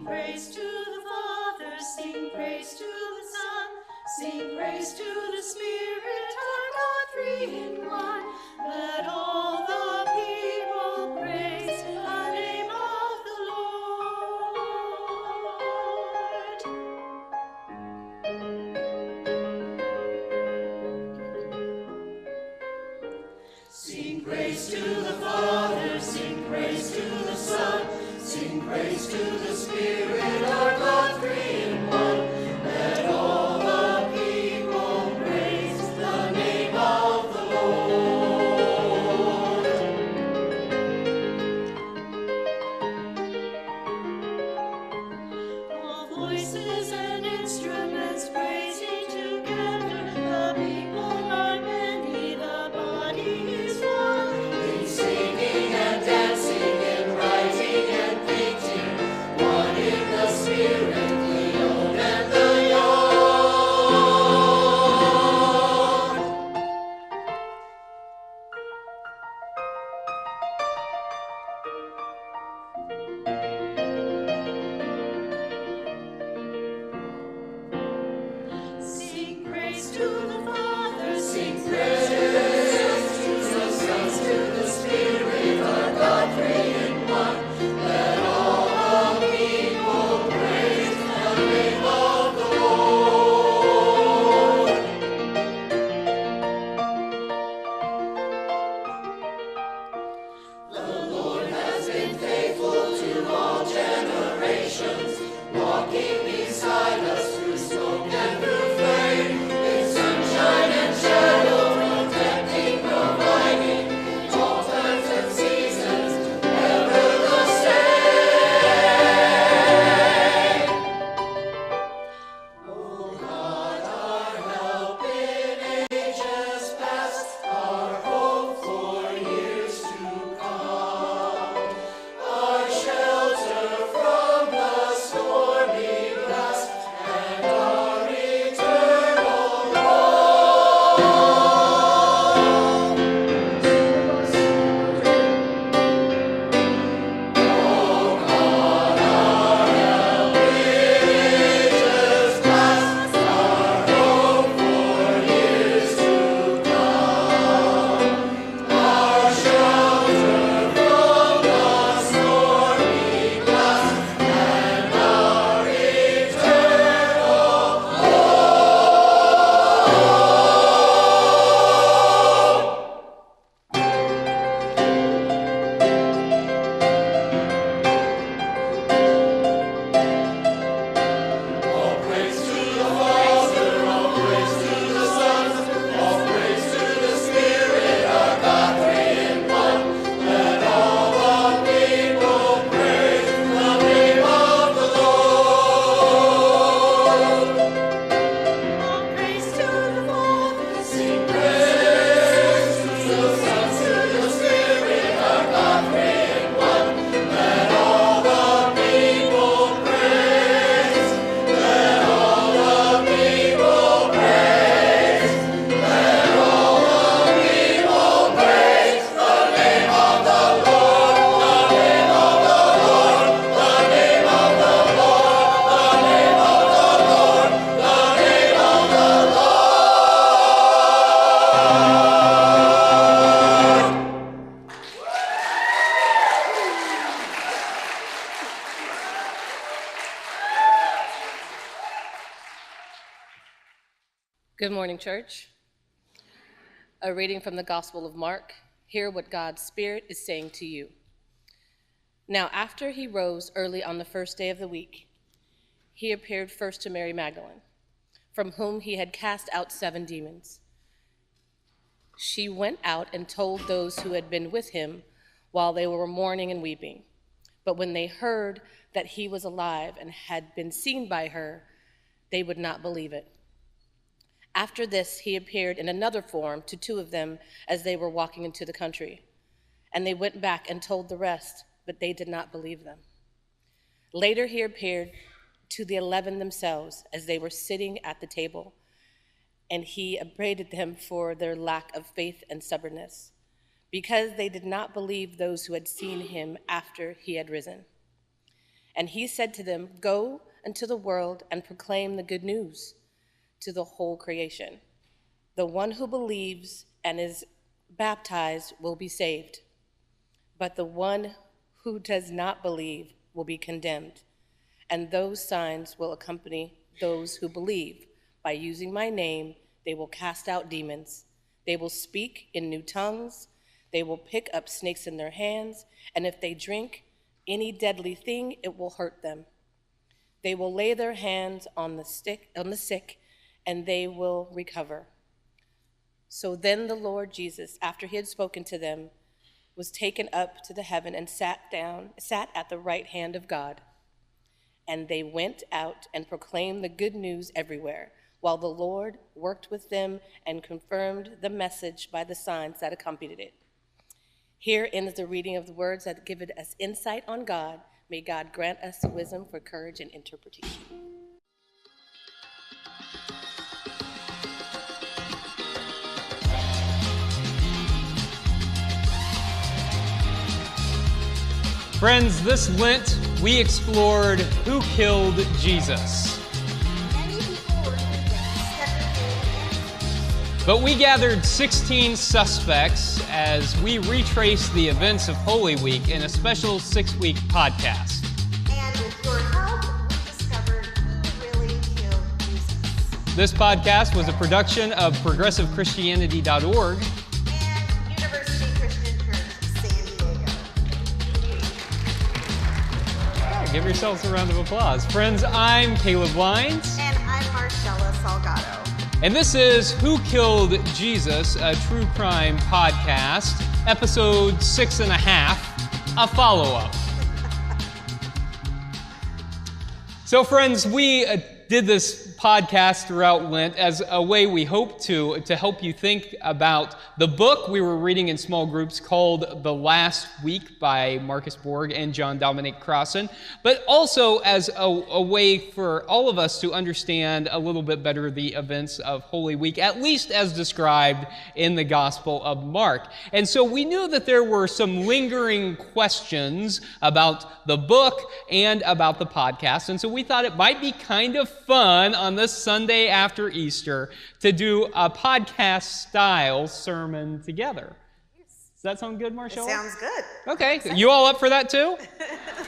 praise to the Father, sing praise to the Son, sing praise to the Spirit, our God three in one. Let all the people praise the name of the Lord. Sing praise to the Father, sing praise to the Son, sing praise to the Spirit, our God three in one. Let all the people praise the name of the Lord. All voices and instruments praising together, the people are many, the body is one. In singing and dancing, in writing and painting, one in the Spirit, the old and the young. Sing praise to the Father, sing praise to the Son, to the Spirit, our God three in one. Let all the people praise the name of the Lord. The Lord has been faithful to all generations, walking beside us through smoke and through flame, in sunshine and shadow, protecting, providing, in all times and seasons, ever the same. Oh God, our help in ages past, our hope for years to come, our shelter from the stormy blast, and our eternal home. Oh God, our help in ages past, our hope for years to come, our shelter from the stormy blast, and our eternal all praise to the Father, all praise to the Son, all praise to the Spirit, our God three in one. Let all the people praise the name of the Lord. All praise to the Father, sing praise to the Son, to the Spirit, our God three in one. Let all the people praise. Let all the people praise. Let all the people praise the name of the Lord, the name of the Lord, the name of the Lord, the name of the Lord, the name of the Good morning, church. A reading from the Gospel of Mark. Hear what God's Spirit is saying to you. Now, after he rose early on the first day of the week, he appeared first to Mary Magdalene, from whom he had cast out 7 demons. She went out and told those who had been with him while they were mourning and weeping. But when they heard that he was alive and had been seen by her, they would not believe it. After this, he appeared in another form to 2 of them as they were walking into the country. And they went back and told the rest, but they did not believe them. Later, he appeared to the 11 themselves as they were sitting at the table, and he upbraided them for their lack of faith and stubbornness, because they did not believe those who had seen him after he had risen. And he said to them, "Go into the world and proclaim the good news to the whole creation. The one who believes and is baptized will be saved, but the one who does not believe will be condemned. And those signs will accompany those who believe. By using my name, they will cast out demons. They will speak in new tongues. They will pick up snakes in their hands, and if they drink any deadly thing, it will hurt them. They will lay their hands on the sick, and they will recover." So then the Lord Jesus, after he had spoken to them, was taken up to the heaven and sat at the right hand of God. And they went out and proclaimed the good news everywhere, while the Lord worked with them and confirmed the message by the signs that accompanied it. Here ends the reading of the words that give us insight on God. May God grant us wisdom for courage and interpretation. Friends, this Lent, we explored who killed Jesus. Many people were convinced that But we gathered 16 suspects as we retraced the events of Holy Week in a special 6-week podcast. and with your help, we discovered who really killed Jesus. This podcast was a production of ProgressiveChristianity.org. And University Christian Church, San Diego. Give yourselves a round of applause. Friends, I'm Caleb Wines, And I'm Marcella Salgado. and this is Who Killed Jesus, a true crime podcast, episode 6.5, a follow-up. So friends, we did this podcast throughout Lent as a way we hope to help you think about the book we were reading in small groups called The Last Week by Marcus Borg and John Dominic Crossan, but also as a way for all of us to understand a little bit better the events of Holy Week, at least as described in the Gospel of Mark. And so we knew that there were some lingering questions about the book and about the podcast, and so we thought it might be kind of fun on this Sunday after Easter to do a podcast-style sermon together. Does that sound good, Marshall? Sounds good. Okay, you all up for that too?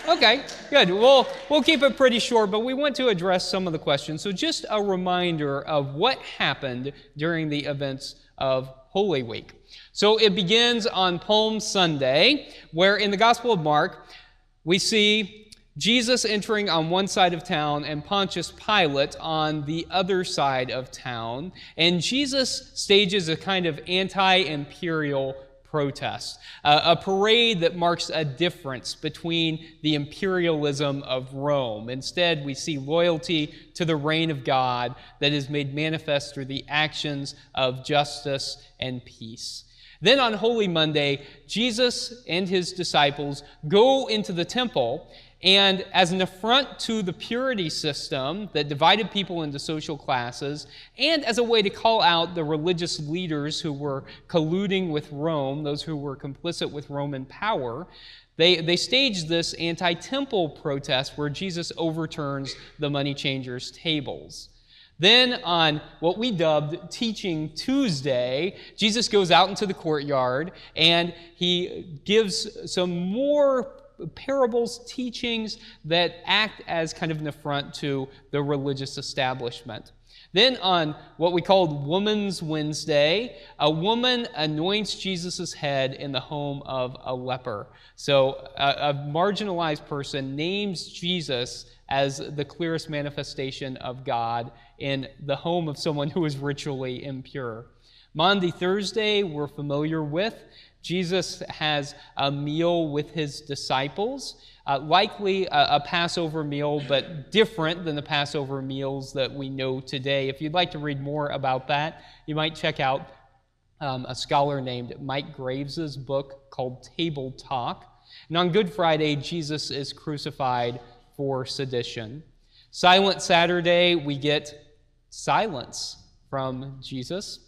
Okay, good. We'll keep it pretty short, but we want to address some of the questions. So just a reminder of what happened during the events of Holy Week. So it begins on Palm Sunday, where in the Gospel of Mark, we see Jesus entering on one side of town and Pontius Pilate on the other side of town. And Jesus stages a kind of anti-imperial protest, a parade that marks a difference between the imperialism of Rome. Instead, we see loyalty to the reign of God that is made manifest through the actions of justice and peace. Then on Holy Monday, Jesus and his disciples go into the temple, and as an affront to the purity system that divided people into social classes, and as a way to call out the religious leaders who were colluding with Rome, those who were complicit with Roman power, they staged this anti-temple protest where Jesus overturns the money changers' tables. Then on what we dubbed Teaching Tuesday, Jesus goes out into the courtyard and he gives some more parables, teachings that act as kind of an affront to the religious establishment. Then on what we called Woman's Wednesday, a woman anoints Jesus' head in the home of a leper. So a marginalized person names Jesus as the clearest manifestation of God in the home of someone who is ritually impure. Maundy Thursday, we're familiar with. Jesus has a meal with his disciples, likely a Passover meal, but different than the Passover meals that we know today. If you'd like to read more about that, you might check out a scholar named Mike Graves' book called Table Talk. And on Good Friday, Jesus is crucified for sedition. Silent Saturday, we get silence from Jesus.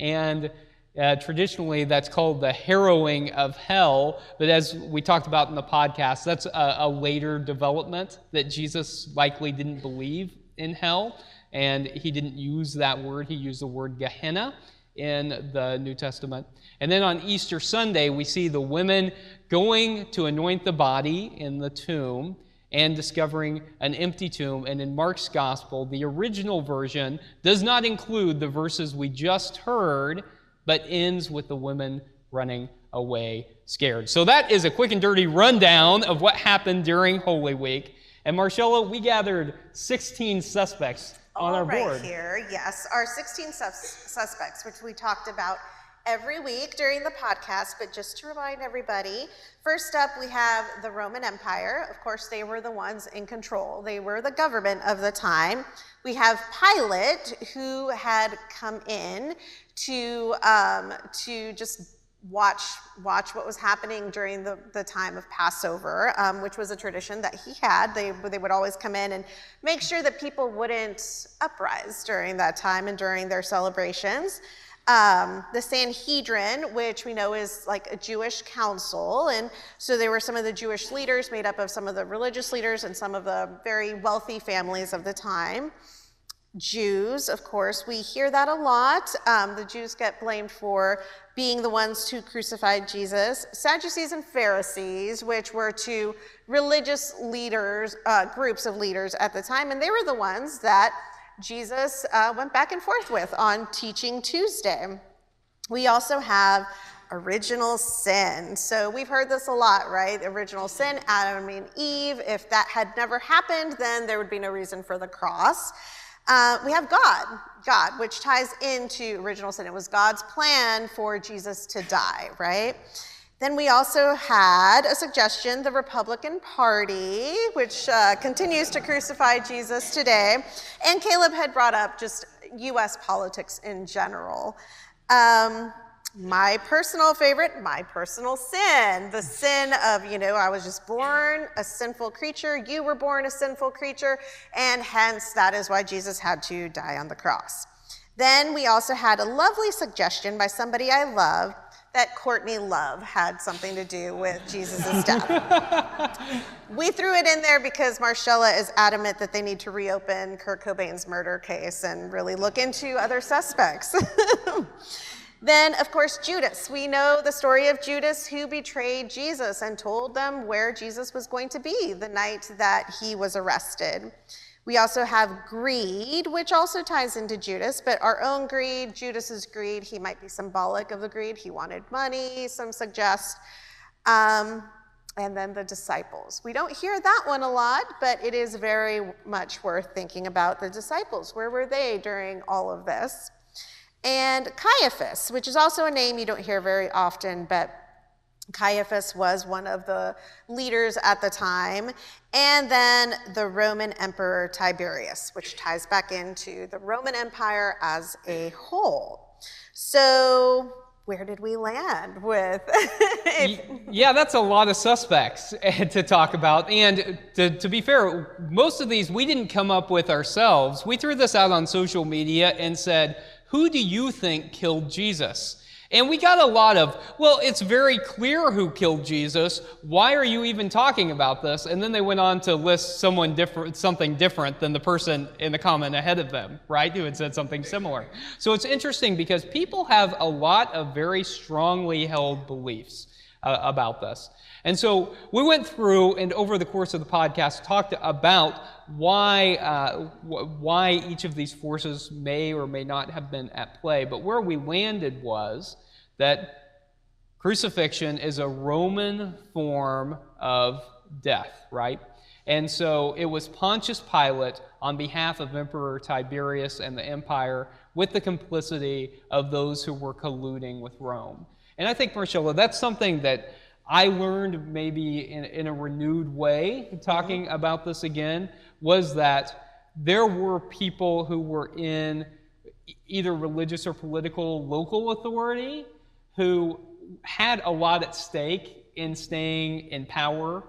And Traditionally, that's called the harrowing of hell, but as we talked about in the podcast, that's a later development that Jesus likely didn't believe in hell, and he didn't use that word. He used the word Gehenna in the New Testament. And then on Easter Sunday, we see the women going to anoint the body in the tomb and discovering an empty tomb. And in Mark's gospel, the original version does not include the verses we just heard, but ends with the women running away scared. So that is a quick and dirty rundown of what happened during Holy Week. And Marcella, we gathered 16 suspects on our board. Right here, yes, our 16 suspects, which we talked about every week during the podcast, but just to remind everybody, first up we have the Roman Empire. Of course, they were the ones in control. They were the government of the time. We have Pilate, who had come in to just watch what was happening during the time of Passover, which was a tradition that he had. They would always come in and make sure that people wouldn't uprise during that time and during their celebrations. The Sanhedrin, which we know is like a Jewish council, and so they were some of the Jewish leaders made up of some of the religious leaders and some of the very wealthy families of the time. Jews, of course, we hear that a lot. The Jews get blamed for being the ones who crucified Jesus. Sadducees and Pharisees, which were two religious leaders, groups of leaders at the time, and they were the ones that Jesus went back and forth with on Teaching Tuesday. We also have original sin. So we've heard this a lot, right? Original sin, Adam and Eve. If that had never happened, then there would be no reason for the cross. We have God, which ties into original sin. It was God's plan for Jesus to die, right? Then we also had a suggestion, the Republican Party, which continues to crucify Jesus today. And Caleb had brought up just U.S. politics in general. My personal favorite, my personal sin, the sin of, I was just born a sinful creature, you were born a sinful creature, and hence that is why Jesus had to die on the cross. Then we also had a lovely suggestion by somebody I love, that Courtney Love had something to do with Jesus' death. We threw it in there because Marcella is adamant that they need to reopen Kurt Cobain's murder case and really look into other suspects. Then, of course, Judas. We know the story of Judas, who betrayed Jesus and told them where Jesus was going to be the night that he was arrested. We also have greed, which also ties into Judas, but our own greed, Judas's greed, he might be symbolic of the greed. He wanted money, some suggest. And then the disciples. We don't hear that one a lot, but it is very much worth thinking about the disciples. Where were they during all of this? And Caiaphas, which is also a name you don't hear very often, but Caiaphas was one of the leaders at the time. And then the Roman Emperor Tiberius, which ties back into the Roman Empire as a whole. So where did we land with? Yeah, that's a lot of suspects to talk about. And to be fair, most of these we didn't come up with ourselves. We threw this out on social media and said, who do you think killed Jesus? And we got a lot of, well, it's very clear who killed Jesus. Why are you even talking about this? And then they went on to list something different than the person in the comment ahead of them, right, who had said something similar. So it's interesting because people have a lot of very strongly held beliefs about this. And so we went through and over the course of the podcast talked about why each of these forces may or may not have been at play. But where we landed was that crucifixion is a Roman form of death, right? And so it was Pontius Pilate on behalf of Emperor Tiberius and the empire with the complicity of those who were colluding with Rome. And I think, Marcella, that's something that I learned maybe in a renewed way, talking about this again, was that there were people who were in either religious or political local authority who had a lot at stake in staying in power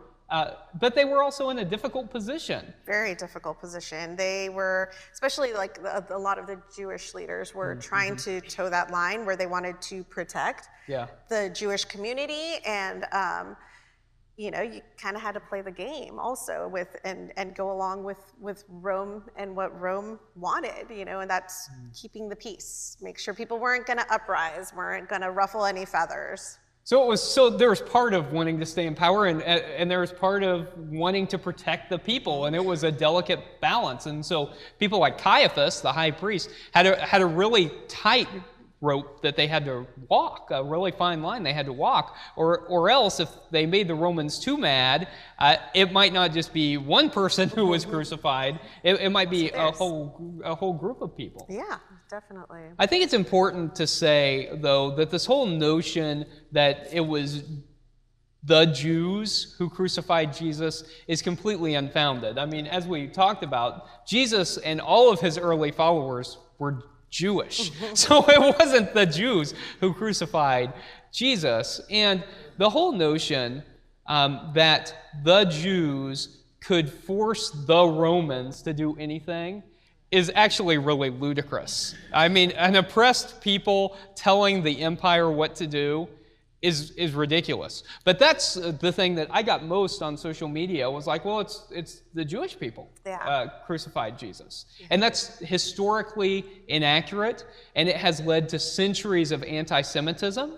but they were also in a difficult position. Very difficult position. They were, especially like a lot of the Jewish leaders were trying to toe that line where they wanted to protect the Jewish community, and you kind of had to play the game also with and go along with Rome and what Rome wanted, and that's keeping the peace, make sure people weren't going to uprise, weren't going to ruffle any feathers. So there was part of wanting to stay in power, and there was part of wanting to protect the people, and it was a delicate balance. And so people like Caiaphas, the high priest, had a really tight rope that they had to walk, a really fine line they had to walk, or else if they made the Romans too mad, it might not just be one person who was crucified, it might be a whole group of people. Yeah, definitely. I think it's important to say, though, that this whole notion that it was the Jews who crucified Jesus is completely unfounded. I mean, as we talked about, Jesus and all of his early followers were Jewish. So it wasn't the Jews who crucified Jesus. And the whole notion that the Jews could force the Romans to do anything is actually really ludicrous. I mean, an oppressed people telling the empire what to do is ridiculous. But that's the thing that I got most on social media was like, well, it's the Jewish people crucified Jesus. And that's historically inaccurate, and it has led to centuries of anti-Semitism.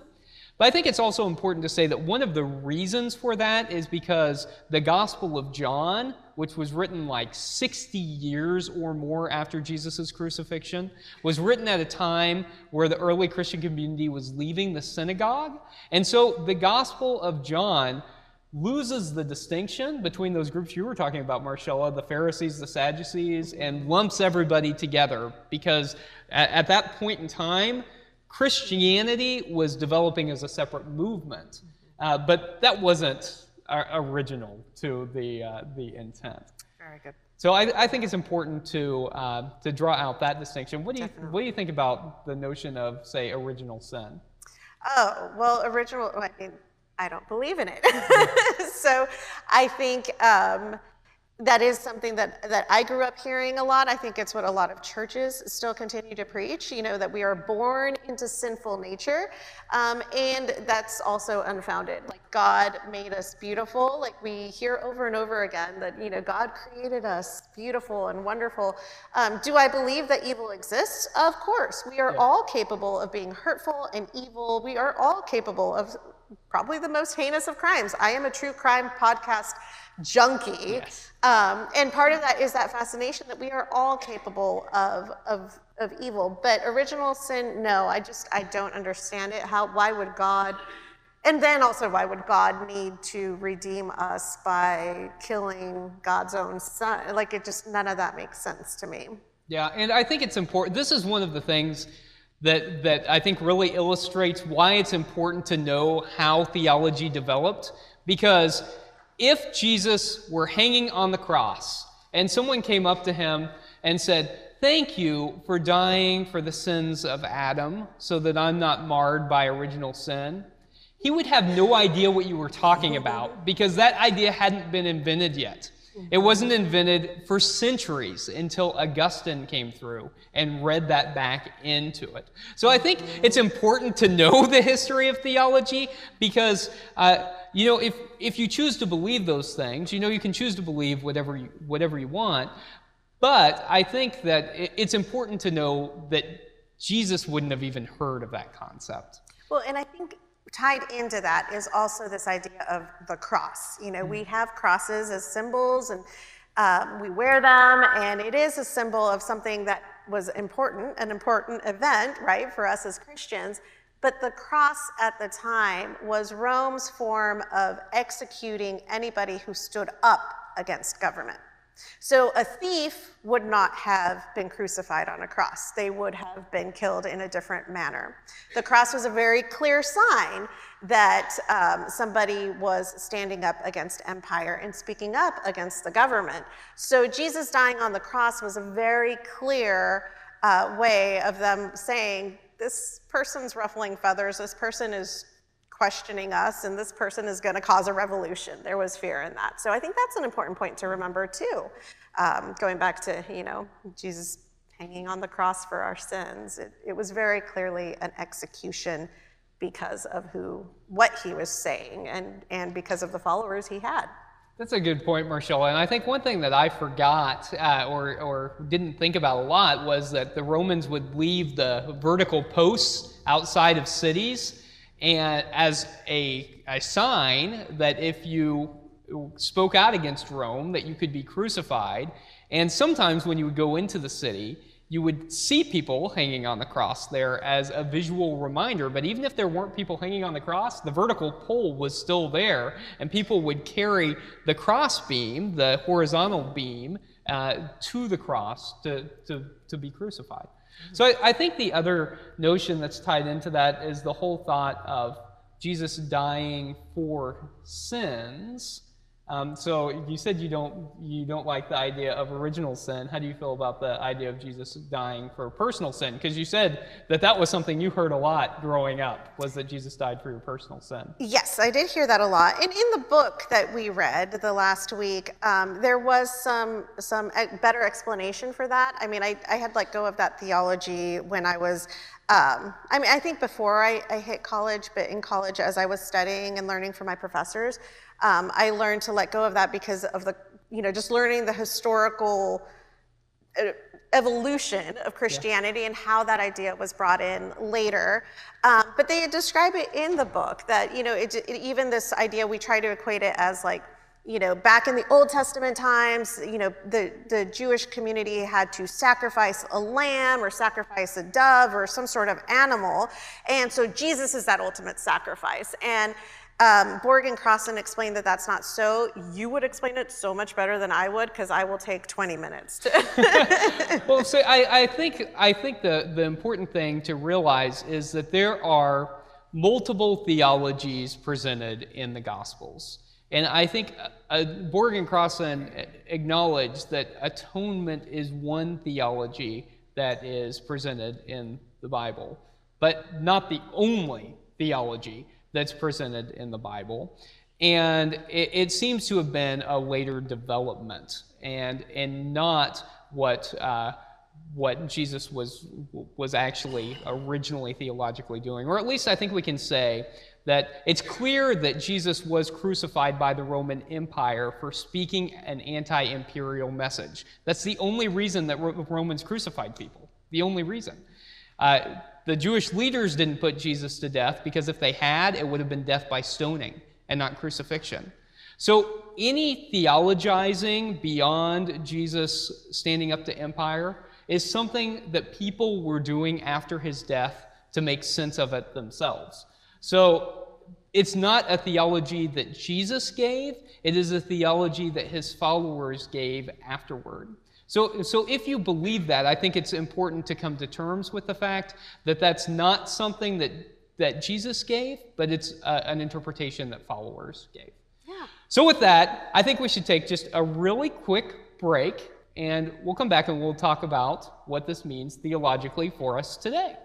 But I think it's also important to say that one of the reasons for that is because the Gospel of John, which was written like 60 years or more after Jesus' crucifixion, was written at a time where the early Christian community was leaving the synagogue. And so the Gospel of John loses the distinction between those groups you were talking about, Marcella, the Pharisees, the Sadducees, and lumps everybody together because at that point in time, Christianity was developing as a separate movement, but that wasn't original to the intent. Very good. So I think it's important to draw out that distinction. What do you think about the notion of, say, original sin? Oh, well, I mean, I don't believe in it. So I think that is something that I grew up hearing a lot. I think it's what a lot of churches still continue to preach, that we are born into sinful nature. And that's also unfounded. Like, God made us beautiful. Like, we hear over and over again that, God created us beautiful and wonderful. Do I believe that evil exists? Of course. We are all capable of being hurtful and evil. We are all capable of probably the most heinous of crimes. I am a true crime podcast junkie. Yes. And part of that is that fascination that we are all capable of evil. But original sin, no, I don't understand it. Why would God, and then also why would God need to redeem us by killing God's own son? Like, none of that makes sense to me. Yeah, and I think it's important. This is one of the things that I think really illustrates why it's important to know how theology developed, because if Jesus were hanging on the cross and someone came up to him and said, "Thank you for dying for the sins of Adam so that I'm not marred by original sin," he would have no idea what you were talking about because that idea hadn't been invented yet. It wasn't invented for centuries until Augustine came through and read that back into it. So I think it's important to know the history of theology because, if you choose to believe those things, you can choose to believe whatever you want. But I think that it's important to know that Jesus wouldn't have even heard of that concept. Well, and I think tied into that is also this idea of the cross. We have crosses as symbols, and we wear them, and it is a symbol of something that was important, an important event, right, for us as Christians. But the cross at the time was Rome's form of executing anybody who stood up against government. So a thief would not have been crucified on a cross. They would have been killed in a different manner. The cross was a very clear sign that somebody was standing up against empire and speaking up against the government. So Jesus dying on the cross was a very clear way of them saying, this person's ruffling feathers, this person is questioning us, and this person is going to cause a revolution. There was fear in that. So I think that's an important point to remember too. Going back to, Jesus hanging on the cross for our sins, it was very clearly an execution because of what he was saying and because of the followers he had. That's a good point, Marcella. And I think one thing that I forgot or didn't think about a lot was that the Romans would leave the vertical posts outside of cities and as a sign that if you spoke out against Rome, that you could be crucified. And sometimes when you would go into the city, you would see people hanging on the cross there as a visual reminder. But even if there weren't people hanging on the cross, the vertical pole was still there, and people would carry the cross beam, the horizontal beam, to the cross to be crucified. So I think the other notion that's tied into that is the whole thought of Jesus dying for sins. So you said you don't like the idea of original sin. How do you feel about the idea of Jesus dying for personal sin? Because you said that was something you heard a lot growing up, was that Jesus died for your personal sin. Yes, I did hear that a lot. And in the book that we read the last week, there was some better explanation for that. I mean, I had let go of that theology when I was I think before I hit college, but in college as I was studying and learning from my professors, I learned to let go of that because of the, just learning the historical evolution of Christianity and how that idea was brought in later. But they describe it in the book that, even this idea, we try to equate it as like, back in the Old Testament times, the Jewish community had to sacrifice a lamb or sacrifice a dove or some sort of animal. And so Jesus is that ultimate sacrifice. And Borg and Crossan explained that that's not so. You would explain it so much better than I would, because I will take 20 minutes to Well, so I think the important thing to realize is that there are multiple theologies presented in the Gospels. And I think Borg and Crossan acknowledge that atonement is one theology that is presented in the Bible, but not the only theology that's presented in the Bible. And it seems to have been a later development and not what Jesus was actually originally theologically doing. Or at least I think we can say that it's clear that Jesus was crucified by the Roman Empire for speaking an anti-imperial message. That's the only reason that Romans crucified people. The only reason. The Jewish leaders didn't put Jesus to death because if they had, it would have been death by stoning and not crucifixion. So any theologizing beyond Jesus standing up to empire is something that people were doing after his death to make sense of it themselves. So it's not a theology that Jesus gave, it is a theology that his followers gave afterward. So if you believe that, I think it's important to come to terms with the fact that that's not something that Jesus gave, but it's an interpretation that followers gave. Yeah. So with that, I think we should take just a really quick break, and we'll come back and we'll talk about what this means theologically for us today.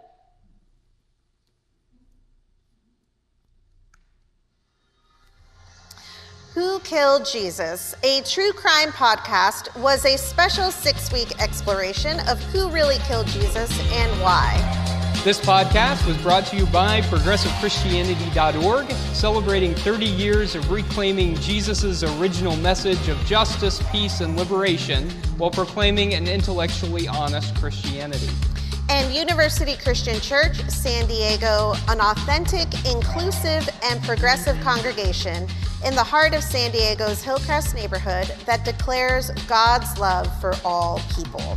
Who Killed Jesus? A true crime podcast was a special 6-week exploration of who really killed Jesus and why. This podcast was brought to you by ProgressiveChristianity.org, celebrating 30 years of reclaiming Jesus' original message of justice, peace, and liberation while proclaiming an intellectually honest Christianity. And University Christian Church, San Diego, an authentic, inclusive, and progressive congregation in the heart of San Diego's Hillcrest neighborhood that declares God's love for all people.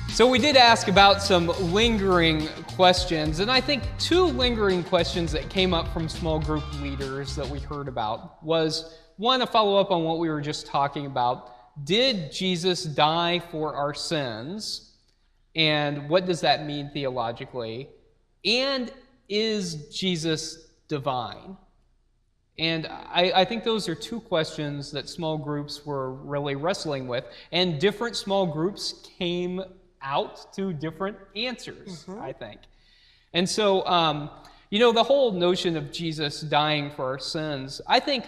So we did ask about some lingering questions, and I think 2 lingering questions that came up from small group leaders that we heard about was, one, a follow-up on what we were just talking about. Did Jesus die for our sins? And what does that mean theologically? And is Jesus divine? And I think those are 2 questions that small groups were really wrestling with. And different small groups came out to different answers, I think. And so, the whole notion of Jesus dying for our sins, I think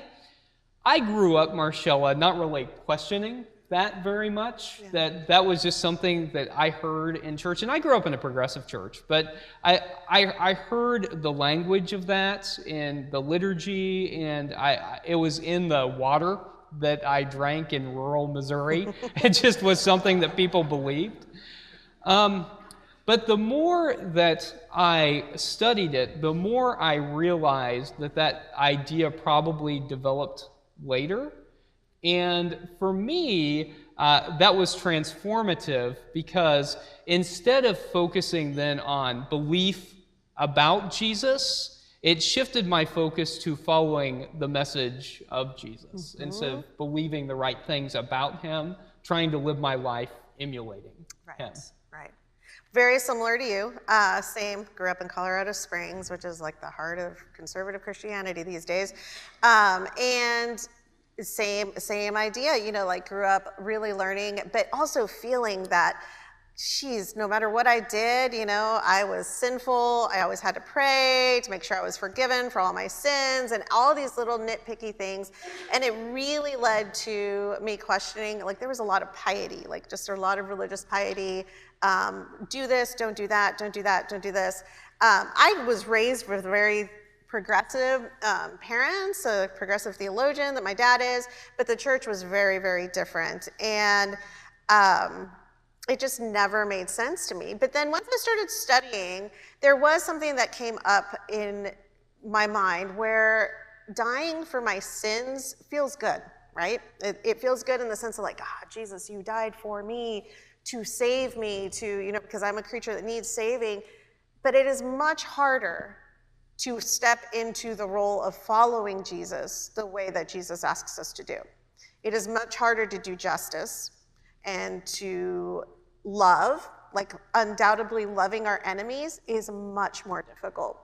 I grew up, Marcella, not really questioning that very much. Yeah. That was just something that I heard in church, and I grew up in a progressive church, but I heard the language of that in the liturgy, and it was in the water that I drank in rural Missouri. It just was something that people believed. But the more that I studied it, the more I realized that idea probably developed later. And for me, that was transformative, because instead of focusing then on belief about Jesus, it shifted my focus to following the message of Jesus. Instead of believing the right things about him, trying to live my life emulating him. Right. Very similar to you. Same, grew up in Colorado Springs, which is like the heart of conservative Christianity these days. And same idea, like grew up really learning, but also feeling that, no matter what I did, I was sinful. I always had to pray to make sure I was forgiven for all my sins and all these little nitpicky things. And it really led to me questioning, there was a lot of piety, just a lot of religious piety. Do this, don't do that, don't do that, don't do this. I was raised with very progressive parents, a progressive theologian that my dad is, but the church was very, very different. And it just never made sense to me. But then once I started studying, there was something that came up in my mind where dying for my sins feels good, right? It feels good in the sense of Jesus, you died for me to save me, because I'm a creature that needs saving. But it is much harder to step into the role of following Jesus the way that Jesus asks us to do. It is much harder to do justice and to love, undoubtedly loving our enemies is much more difficult.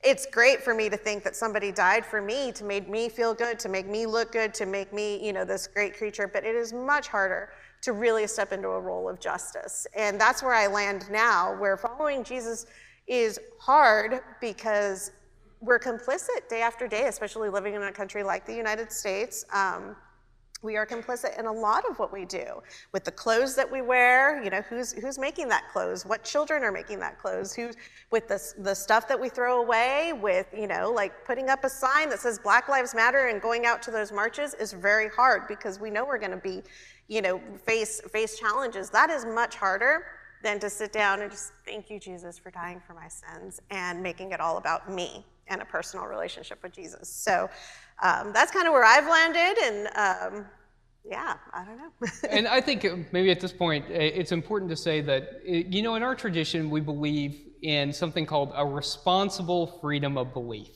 It's great for me to think that somebody died for me to make me feel good, to make me look good, to make me, this great creature, but it is much harder to really step into a role of justice. And that's where I land now, where following Jesus is hard because we're complicit day after day, especially living in a country like the United States. We are complicit in a lot of what we do. With the clothes that we wear, who's making that clothes? What children are making that clothes? With the stuff that we throw away, with, putting up a sign that says Black Lives Matter and going out to those marches is very hard, because we know we're gonna be, face challenges. That is much harder than to sit down and just thank you, Jesus, for dying for my sins and making it all about me and a personal relationship with Jesus. So that's kind of where I've landed, and I don't know. And I think maybe at this point, it's important to say that, in our tradition, we believe in something called a responsible freedom of belief.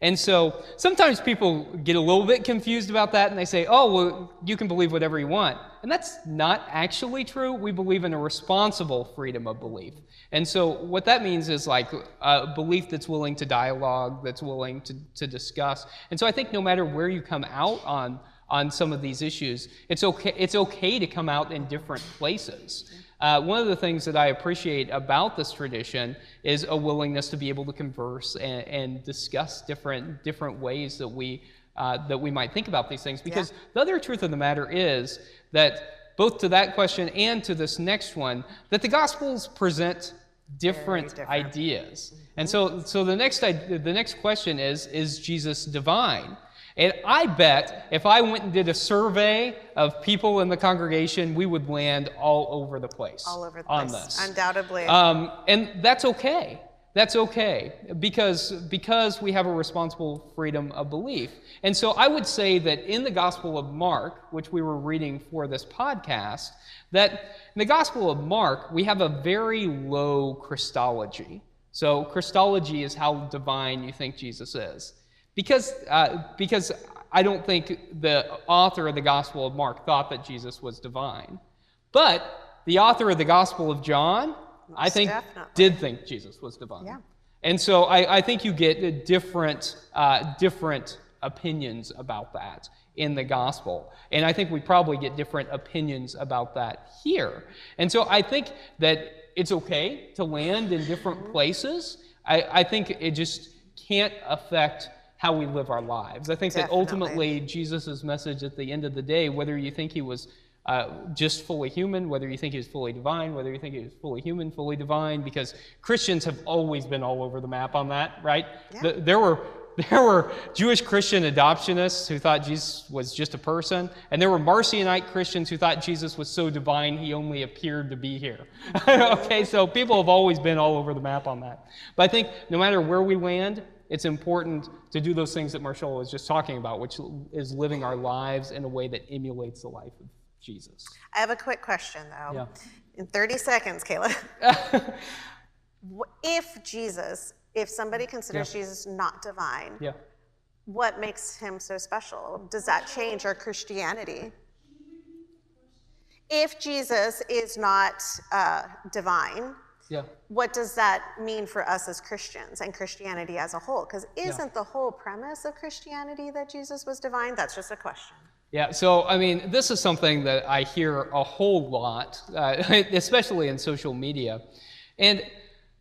And so sometimes people get a little bit confused about that, and they say, oh, well, you can believe whatever you want. And that's not actually true. We believe in a responsible freedom of belief. And so what that means is a belief that's willing to dialogue, that's willing to discuss. And so I think no matter where you come out on some of these issues, it's okay to come out in different places. One of the things that I appreciate about this tradition is a willingness to be able to converse and discuss different ways that we might think about these things. Because the other truth of the matter is that both to that question and to this next one, that the Gospels present different ideas. And so the next question is Jesus divine? And I bet if I went and did a survey of people in the congregation, we would land all over the place. All over the on place, this. undoubtedly. And that's okay. That's okay, because we have a responsible freedom of belief. And so I would say that in the Gospel of Mark, which we were reading for this podcast, that in the Gospel of Mark, we have a very low Christology. So Christology is how divine you think Jesus is. Because I don't think the author of the Gospel of Mark thought that Jesus was divine. But the author of the Gospel of John, I think, did think Jesus was divine. Yeah. And so I think you get different opinions about that in the Gospel. And I think we probably get different opinions about that here. And so I think that it's okay to land in different places. I think it just can't affect how we live our lives. I think that ultimately Jesus' message at the end of the day, whether you think he was just fully human, whether you think he was fully divine, whether you think he was fully human, fully divine, because Christians have always been all over the map on that, right? Yeah. There were Jewish Christian adoptionists who thought Jesus was just a person, and there were Marcionite Christians who thought Jesus was so divine he only appeared to be here. Okay, so people have always been all over the map on that. But I think no matter where we land, it's important to do those things that Marshall was just talking about, which is living our lives in a way that emulates the life of Jesus. I have a quick question, though. Yeah. In 30 seconds, Caleb. If somebody considers Jesus not divine, what makes him so special? Does that change our Christianity? If Jesus is not divine, what does that mean for us as Christians and Christianity as a whole? Because isn't the whole premise of Christianity that Jesus was divine? That's just a question. Yeah, so, I mean, this is something that I hear a whole lot, especially in social media. And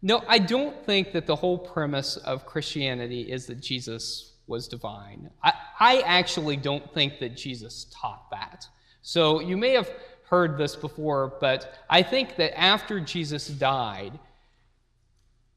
no, I don't think that the whole premise of Christianity is that Jesus was divine. I actually don't think that Jesus taught that. So you may have heard this before, but I think that after Jesus died,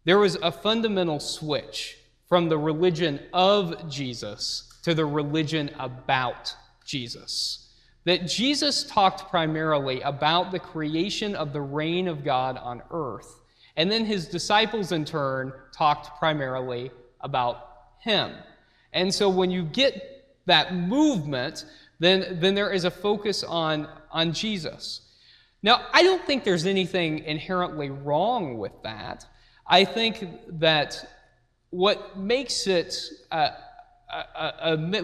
there was a fundamental switch from the religion of Jesus to the religion about Jesus. That Jesus talked primarily about the creation of the reign of God on earth, and then his disciples in turn talked primarily about him. And so when you get that movement, then there is a focus on Jesus. Now, I don't think there's anything inherently wrong with that. I think that what makes it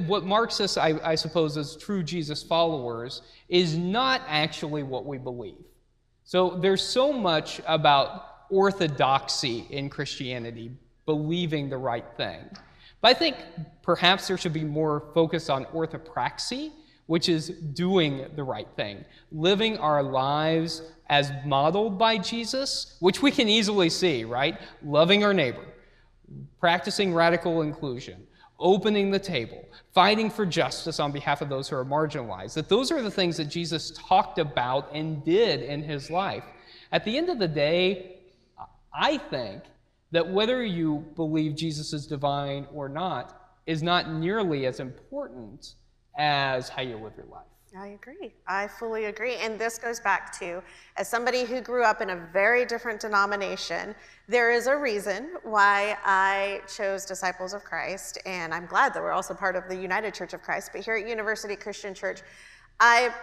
what marks us, I suppose, as true Jesus followers is not actually what we believe. So there's so much about orthodoxy in Christianity, believing the right thing. But I think perhaps there should be more focus on orthopraxy, which is doing the right thing, living our lives as modeled by Jesus, which we can easily see, right? Loving our neighbor, practicing radical inclusion, opening the table, fighting for justice on behalf of those who are marginalized. That those are the things that Jesus talked about and did in his life. At the end of the day, I think that whether you believe Jesus is divine or not is not nearly as important as how you live your life. I agree. I fully agree. And this goes back to, as somebody who grew up in a very different denomination, there is a reason why I chose Disciples of Christ, and I'm glad that we're also part of the United Church of Christ. But here at University Christian Church, I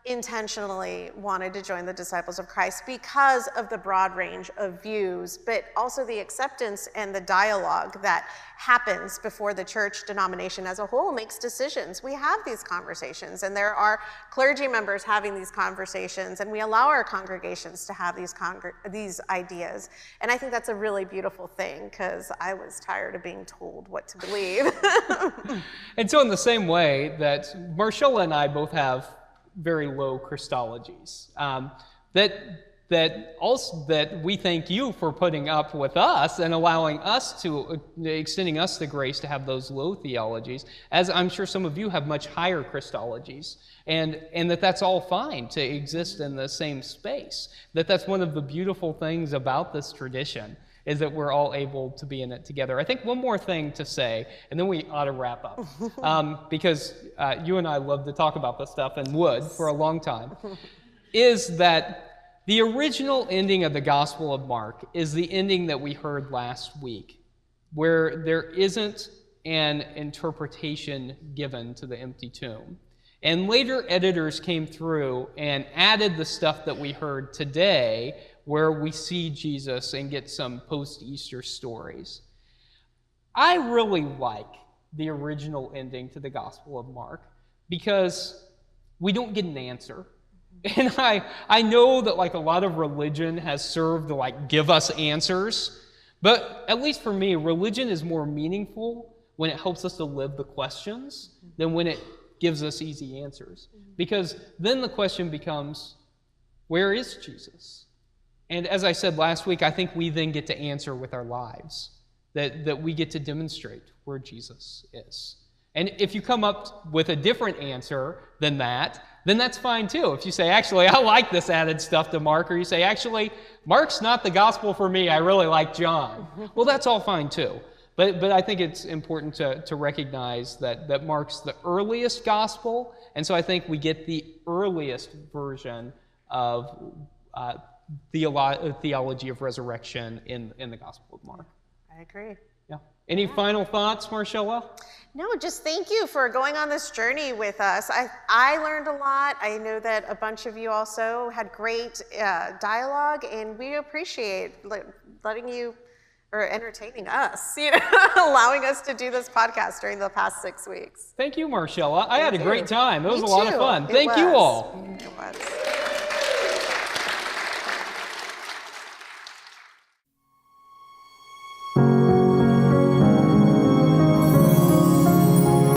intentionally wanted to join the Disciples of Christ because of the broad range of views, but also the acceptance and the dialogue that happens before the church denomination as a whole makes decisions. We have these conversations, and there are clergy members having these conversations, and we allow our congregations to have these ideas. And I think that's a really beautiful thing, because I was tired of being told what to believe. And so in the same way that Marcella and I both have very low Christologies, that we thank you for putting up with us and allowing us to, extending us the grace to have those low theologies, as I'm sure some of you have much higher Christologies, and that's all fine to exist in the same space. That's one of the beautiful things about this tradition, is that we're all able to be in it together. I think one more thing to say, and then we ought to wrap up, because you and I love to talk about this stuff and would for a long time, is that the original ending of the Gospel of Mark is the ending that we heard last week, where there isn't an interpretation given to the empty tomb. And later editors came through and added the stuff that we heard today, where we see Jesus and get some post-Easter stories. I really like the original ending to the Gospel of Mark because we don't get an answer. And I know that like a lot of religion has served to like give us answers, but at least for me, religion is more meaningful when it helps us to live the questions than when it gives us easy answers. Because then the question becomes, where is Jesus? And as I said last week, I think we then get to answer with our lives. that we get to demonstrate where Jesus is. And if you come up with a different answer than that, then that's fine too. If you say, actually, I like this added stuff to Mark, or you say, actually, Mark's not the gospel for me, I really like John. Well, that's all fine too. But I think it's important to recognize that Mark's the earliest gospel, and so I think we get the earliest version of theology of resurrection in the Gospel of Mark. I agree. Yeah. Any final thoughts, Marcella? No, just thank you for going on this journey with us. I learned a lot. I know that a bunch of you also had great dialogue, and we appreciate letting you, or entertaining us, allowing us to do this podcast during the past 6 weeks. Thank you, Marcella. I had a great time. It was Me a lot of too. fun. It Thank you was. all. It was.